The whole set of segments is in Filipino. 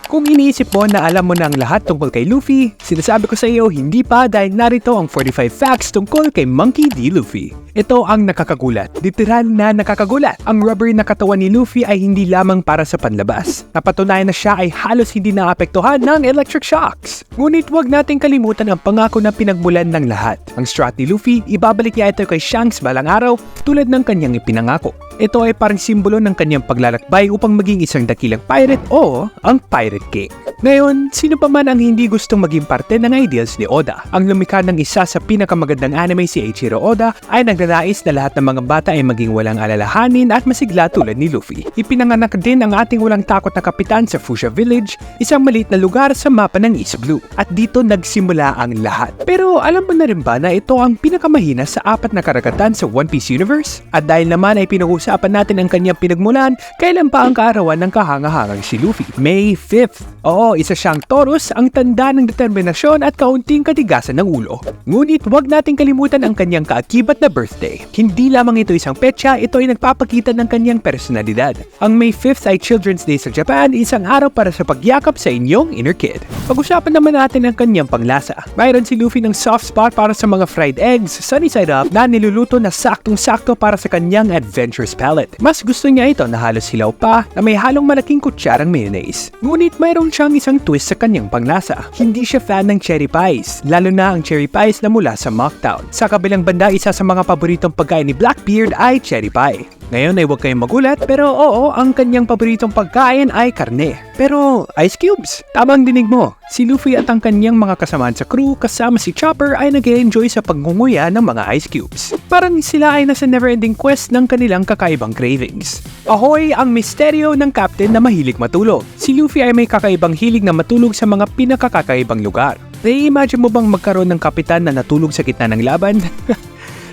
Kung iniisip mo na alam mo na ang lahat tungkol kay Luffy, sinasabi ko sa iyo hindi pa dahil narito ang 45 facts tungkol kay Monkey D. Luffy. Ito ang nakakagulat, literal na nakakagulat. Ang rubbery na katawan ni Luffy ay hindi lamang para sa panlabas. Napatunayan na siya ay halos hindi naapektuhan ng electric shocks. Ngunit huwag nating kalimutan ang pangako na pinagmulan ng lahat. Ang strat ni Luffy, ibabalik niya ito kay Shanks balang araw tulad ng kanyang ipinangako. Ito ay parang simbolo ng kanyang paglalakbay upang maging isang dakilang pirate o ang Pirate King. Ngayon, sino pa man ang hindi gustong maging parte ng ideals ni Oda? Ang lumikha ng isa sa pinakamagandang anime si Eiichiro Oda ay nagnanais na lahat ng mga bata ay maging walang alalahanin at masigla tulad ni Luffy. Ipinanganak din ang ating walang takot na kapitan sa Fuchsia Village, isang maliit na lugar sa mapa ng East Blue. At dito nagsimula ang lahat. Pero alam mo na rin ba na ito ang pinakamahina sa 4 na karagatan sa One Piece Universe? At dahil naman ay pinag-uusapan natin ang kanyang pinagmulan, kailan pa ang kaarawan ng kahangahangang si Luffy? May 5th. Oo, isa siyang Taurus, ang tanda ng determinasyon at kaunting katigasan ng ulo. Ngunit huwag nating kalimutan ang kanyang kaakibat na birthday. Hindi lamang ito isang petsa, ito ay nagpapakita ng kanyang personalidad. Ang May 5th ay Children's Day sa Japan, isang araw para sa pagyakap sa inyong inner kid. Pag-usapan naman natin ang kanyang panglasa. Mayroon si Luffy ng soft spot para sa mga fried eggs, sunny side up, na niluluto na saktong-sakto para sa kanyang adventurous palate. Mas gusto niya ito na halos hilaw pa, na may halong malaking kutsarang mayonnaise. Ngunit mayroon siyang isang twist sa kanyang panglasa. Hindi siya fan ng cherry pies, lalo na ang cherry pies na mula sa Mocktown. Sa kabilang banda, isa sa mga paboritong pagkain ni Blackbeard ay cherry pie. Ngayon ay huwag kayong magulat, pero oo, ang kanyang paboritong pagkain ay karne. Pero ice cubes, tamang dinig mo. Si Luffy at ang kanyang mga kasamaan sa crew kasama si Chopper ay nag-e-enjoy sa pagngunguya ng mga ice cubes. Parang sila ay nasa never-ending quest ng kanilang kakaibang cravings. Ahoy ang misteryo ng captain na mahilig matulog. Si Luffy ay may kakaibang hilig na matulog sa mga pinakakakaibang lugar. Nai-imagine mo bang magkaroon ng kapitan na natulog sa gitna ng laban?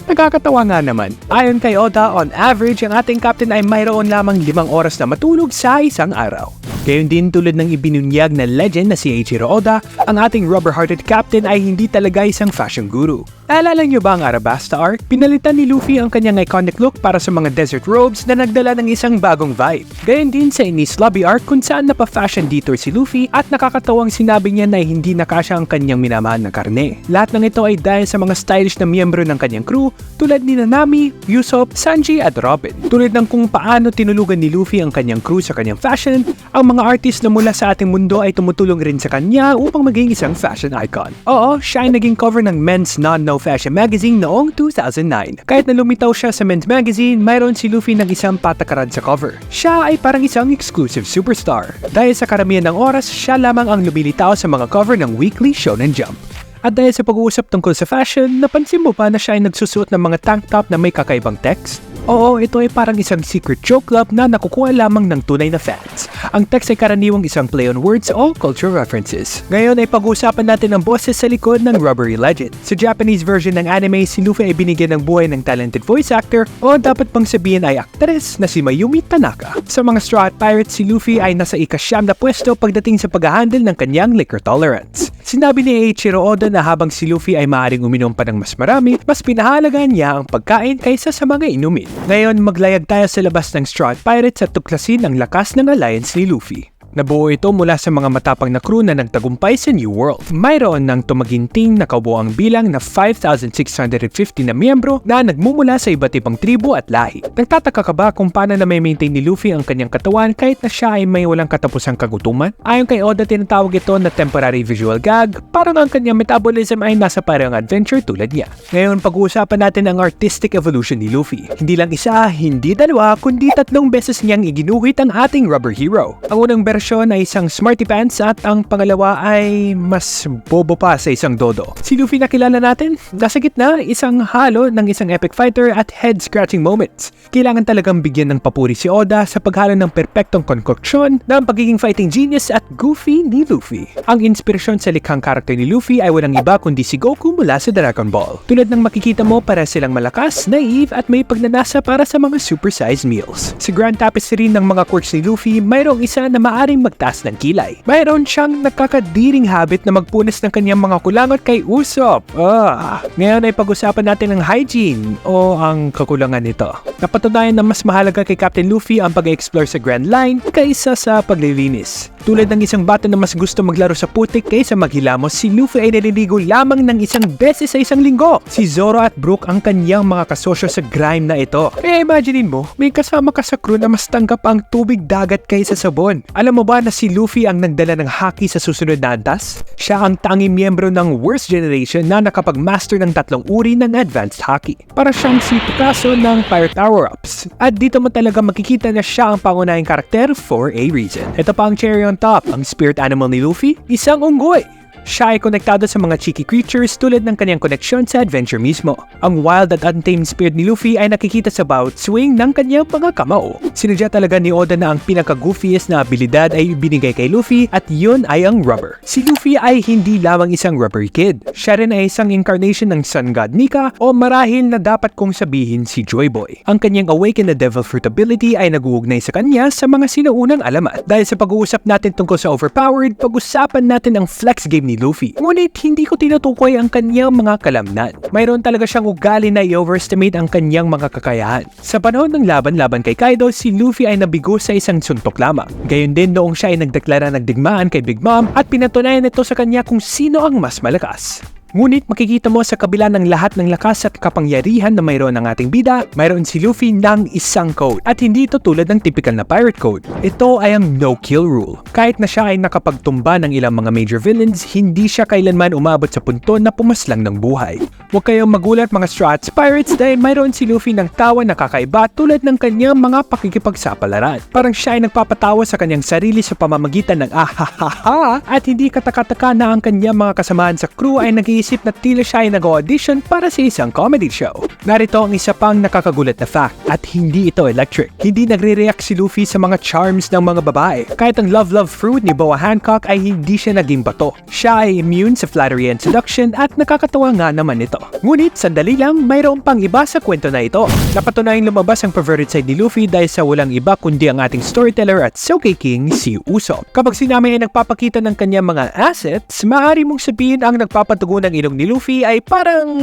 Nakakatawa nga naman. Ayon kay Oda, on average, ang ating captain ay mayroon lamang 5 oras na matulog sa isang araw. Gayon din tulad ng ibinunyag na legend na si Eiichiro Oda, ang ating rubber-hearted captain ay hindi talaga isang fashion guru. Naalala niyo ba ang Arabasta arc? Pinalitan ni Luffy ang kanyang iconic look para sa mga desert robes na nagdala ng isang bagong vibe. Gayon din sa Enies Lobby arc kung saan napa-fashion detour si Luffy at nakakatawang sinabi niya na hindi nakasya ang kanyang minamahal na karne. Lahat ng ito ay dahil sa mga stylish na miyembro ng kanyang crew tulad ni Nami, Usopp, Sanji at Robin. Tulad ng kung paano tinulugan ni Luffy ang kanyang crew sa kanyang fashion, ang mga artist na mula sa ating mundo ay tumutulong rin sa kanya upang maging isang fashion icon. Oo, siya ay naging cover ng Men's Non-No Fashion Magazine noong 2009. Kahit na lumitaw siya sa Men's Magazine, mayroon si Luffy ng isang patakaran sa cover. Siya ay parang isang exclusive superstar. Dahil sa karamihan ng oras, siya lamang ang lumilitaw sa mga cover ng Weekly Shonen Jump. At dahil sa pag-uusap tungkol sa fashion, napansin mo ba na siya ay nagsusuot ng mga tank top na may kakaibang text? Oo, ito ay parang isang secret joke club na nakukuha lamang ng tunay na fans. Ang text ay karaniwang isang play on words o cultural references. Ngayon ay pag-uusapan natin ang boses sa likod ng Rubbery Legend. Sa Japanese version ng anime, si Luffy ay binigyan ng buhay ng talented voice actor o dapat pang sabihin ay aktres na si Mayumi Tanaka. Sa mga Straw Hat Pirates, si Luffy ay nasa ika-9 na pwesto pagdating sa pag-handle ng kanyang liquor tolerance. Sinabi ni Eiichiro Oda na habang si Luffy ay maaaring uminom pa ng mas marami, mas pinahalagaan niya ang pagkain kaysa sa mga inumin. Ngayon, maglayag tayo sa labas ng Straw Hat Pirates at tuklasin ang lakas ng alliance ni Luffy. Nabuo ito mula sa mga matapang na crew na nagtagumpay sa New World. Mayroon ng tumaginting na kabuoang bilang na 5,650 na miyembro na nagmumula sa iba't ibang tribu at lahi. Nagtataka ka ba kung paano na may maintain ni Luffy ang kanyang katawan kahit na siya ay may walang katapusang kagutuman? Ayon kay Oda, tinatawag ito na temporary visual gag, parang ang kanyang metabolism ay nasa parang adventure tulad niya. Ngayon, pag-uusapan natin ang artistic evolution ni Luffy. Hindi lang isa, hindi dalawa, kundi 3 beses niyang iginuhit ang ating rubber hero. Ang unang version ay isang smarty pants at ang pangalawa ay mas bobo pa sa isang dodo. Si Luffy na kilala natin, nasa gitna, isang halo ng isang epic fighter at head-scratching moments. Kailangan talagang bigyan ng papuri si Oda sa paghalo ng perpektong konkoksyon ng pagiging fighting genius at goofy ni Luffy. Ang inspirasyon sa likhang karakter ni Luffy ay walang iba kundi si Goku mula sa Dragon Ball. Tulad ng makikita mo, para silang malakas, naive at may pagnanasa para sa mga supersized meals. Sa Grand Tapestry ng mga quirks ni Luffy, mayroong isa na maaaring magtaas ng kilay. Mayroon siyang nakakadiring habit na magpunas ng kanyang mga kulangot kay Usopp. Ngayon ay pag-usapan natin ang hygiene o ang kakulangan nito. Napatunayan na mas mahalaga kay Captain Luffy ang pag-explore sa Grand Line kaysa sa paglilinis. Tulad ng isang bata na mas gusto maglaro sa putik kaysa maghilamos, si Luffy ay naliligo lamang ng isang beses sa isang linggo. Si Zoro at Brook ang kanyang mga kasosyo sa grime na ito. Kaya imaginein mo, may kasama ka sa crew na mas tanggap ang tubig dagat kaysa sabon. Alam mo ba na si Luffy ang nagdala ng haki sa susunod na antas? Siya ang tanging miyembro ng Worst Generation na nakapag-master ng 3 uri ng advanced haki. Para siyang si Picasso ng Pirate Power-Ups. At dito mo talaga makikita na siya ang pangunahing karakter for a reason. Ito pa ang cherry on top, ang spirit animal ni Luffy, isang unggoy. Siya ay konektado sa mga cheeky creatures tulad ng kanyang koneksyon sa adventure mismo. Ang wild at untamed spirit ni Luffy ay nakikita sa bawat swing ng kanyang mga kamao. Sinadya talaga ni Oda na ang pinaka-goofiest na abilidad ay binigay kay Luffy at yun ay ang rubber. Si Luffy ay hindi lamang isang rubbery kid. Siya rin ay isang incarnation ng Sun God Nika o marahil na dapat kong sabihin si Joy Boy. Ang kanyang Awaken the Devil Fruit ability ay nag-uugnay sa kanya sa mga sinuunang alamat. Dahil sa pag-uusap natin tungkol sa overpowered, pag-usapan natin ang flex game ni Luffy. Ngunit hindi ko tinutukoy ang kanyang mga kalamnan. Mayroon talaga siyang ugali na i-overestimate ang kanyang mga kakayahan. Sa panahon ng laban kay Kaido, si Luffy ay nabigo sa isang suntok lamang. Gayon din noong siya ay nagdeklara ng digmaan kay Big Mom at pinatunayan ito sa kanya kung sino ang mas malakas. Ngunit makikita mo sa kabila ng lahat ng lakas at kapangyarihan na mayroon ng ating bida, mayroon si Luffy ng isang code. At hindi ito tulad ng typical na pirate code. Ito ay ang no-kill rule. Kahit na siya ay nakapagtumba ng ilang mga major villains, hindi siya kailanman umabot sa punto na pumaslang ng buhay. Huwag kayong magulat mga Straw Hats Pirates dahil mayroon si Luffy ng tawa na kakaiba tulad ng kanyang mga pakikipagsapalaran. Parang siya ay nagpapatawa sa kanyang sarili sa pamamagitan ng ahahaha at hindi katakataka na ang kanyang mga kasamahan sa crew ay nag-iisip na tila siya ay nag-audition para sa isang comedy show. Narito ang isa pang nakakagulat na fact at hindi ito electric. Hindi nagre-react si Luffy sa mga charms ng mga babae. Kahit ang love fruit ni Boa Hancock ay hindi siya naging bato. Siya ay immune sa flattery and seduction at nakakatawa nga naman ito. Ngunit sandali lang, mayroon pang iba sa kwento na ito. Napatunayang lumabas ang perverted side ni Luffy dahil sa walang iba kundi ang ating storyteller at Soke King si Usopp. Kapag si Nami ay nagpapakita ng kanyang mga assets, maaari mong sabihin ang nagpapatugo ng ilong ni Luffy ay parang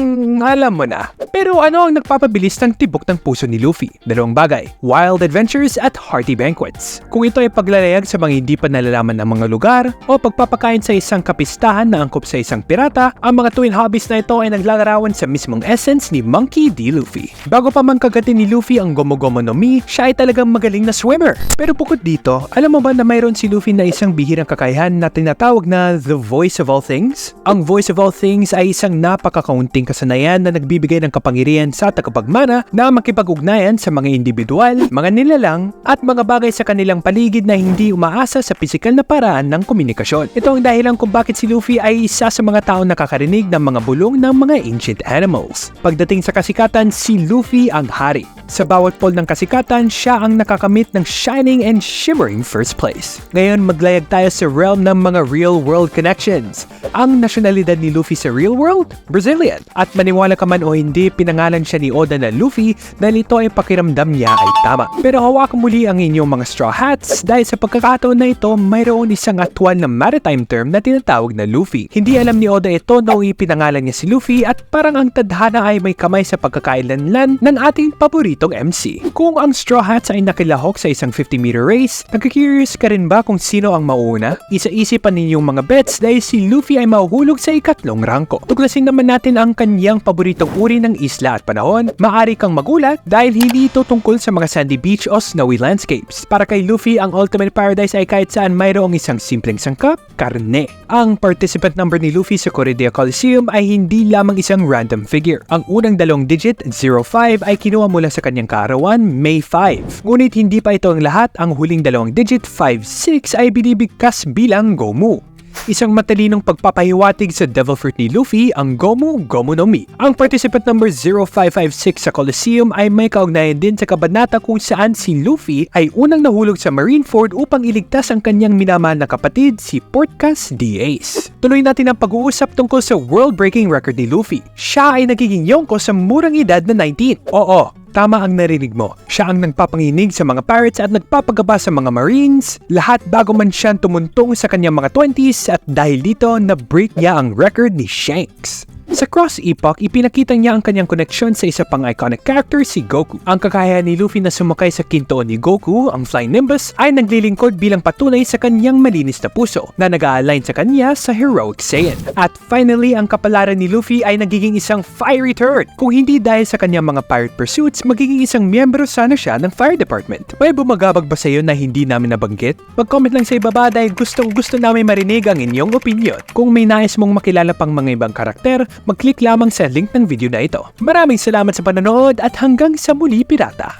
alam mo na. Pero ano ang nagpapabilis ng tibok ng puso ni Luffy? Dalawang bagay, wild adventures at hearty banquets. Kung ito ay paglalayag sa mga hindi pa nalalaman ng mga lugar o pagpapakain sa isang kapistahan na angkop sa isang pirata, ang mga twin hobbies na ito ay naglalarawan sa mismong essence ni Monkey D. Luffy. Bago pa man kagatin ni Luffy ang Gomu Gomu no Mi, siya ay talagang magaling na swimmer. Pero bukod dito, alam mo ba na mayroon si Luffy na isang bihirang kakayahan na tinatawag na The Voice of All Things? Ang Voice of All Things ay isang napakakaunting kasanayan na nagbibigay ng kapangyarihan sa tagapagmana na makipag-ugnayan sa mga individual, mga nilalang, at mga bagay sa kanilang paligid na hindi umaasa sa pisikal na paraan ng komunikasyon. Ito ang dahilan kung bakit si Luffy ay isa sa mga taong nakakarinig ng mga bulong ng mga ancient animals. Pagdating sa kasikatan, si Luffy ang hari. Sa bawat pole ng kasikatan, siya ang nakakamit ng shining and shimmering first place. Ngayon, maglayag tayo sa realm ng mga real-world connections. Ang nasyonalidad ni Luffy sa real world? Brazilian. At maniwala ka man o hindi, pinangalan siya ni Oda na Luffy dahil ito ay pakiramdam niya ay tama. Pero hawakan muli ang inyong mga Straw Hats dahil sa pagkakataon na ito, mayroon isang aktual na maritime term na tinatawag na Luffy. Hindi alam ni Oda ito na ipinangalan niya si Luffy at parang ang tadhana ay may kamay sa pagkakailanlan ng ating paboritong MC. Kung ang Straw Hats ay nakilahok sa isang 50-meter race, nagka-curious ka rin ba kung sino ang mauuna? Isa-isipan ninyong mga bets dahil si Luffy ay mahuhulog sa ikatlong rangko. Tuklasin naman natin ang kanyang paboritong uri ng isla at panahon. Maaari kang magulat dahil hindi ito tungkol sa mga sandy beach o snowy landscapes. Para kay Luffy, ang ultimate paradise ay kahit saan mayroong isang simpleng sangkap, karne. Ang participant number ni Luffy sa Koridea Coliseum ay hindi lamang isang random figure. Ang unang 2 digit, 05, ay kinuha mula sa kanyang kaarawan, May 5. Ngunit hindi pa ito ang lahat, ang huling 2 digit, 56, ay binibigkas bilang Gomu. Isang matalinong pagpapahiwatig sa Devil Fruit ni Luffy, ang Gomu Gomu no Mi. Ang participant number 0556 sa Coliseum ay may kaugnayan din sa kabanata kung saan si Luffy ay unang nahulog sa Marineford upang iligtas ang kanyang minamahal na kapatid, si Portgas D. Ace. Tuloy natin ang pag-uusap tungkol sa world-breaking record ni Luffy. Siya ay nagiging yonko sa murang edad na 19. Oo, tama ang narinig mo. Siya ang nagpapanginig sa mga pirates at nagpapagaba sa mga marines, lahat bago man siyang tumuntong sa kanyang mga 20s at dahil dito, na-break niya ang record ni Shanks. Sa Cross Epoch, ipinakita niya ang kanyang koneksyon sa isa pang iconic character, si Goku. Ang kakayahan ni Luffy na sumakay sa kintoon ni Goku, ang Flying Nimbus, ay naglilingkod bilang patunay sa kanyang malinis na puso na nag-a-align sa kanya sa Heroic Saiyan. At finally, ang kapalaran ni Luffy ay nagiging isang fiery turd. Kung hindi dahil sa kanyang mga pirate pursuits, magiging isang miyembro sana siya ng Fire Department. May bumagabag ba sa iyo na hindi namin nabanggit? Mag-comment lang sa ibaba dahil gustong-gusto namin marinig ang inyong opinion. Kung may nais mong makilala pang mga ibang karakter, mag-click lamang sa link ng video na ito. Maraming salamat sa panonood at hanggang sa muli, pirata!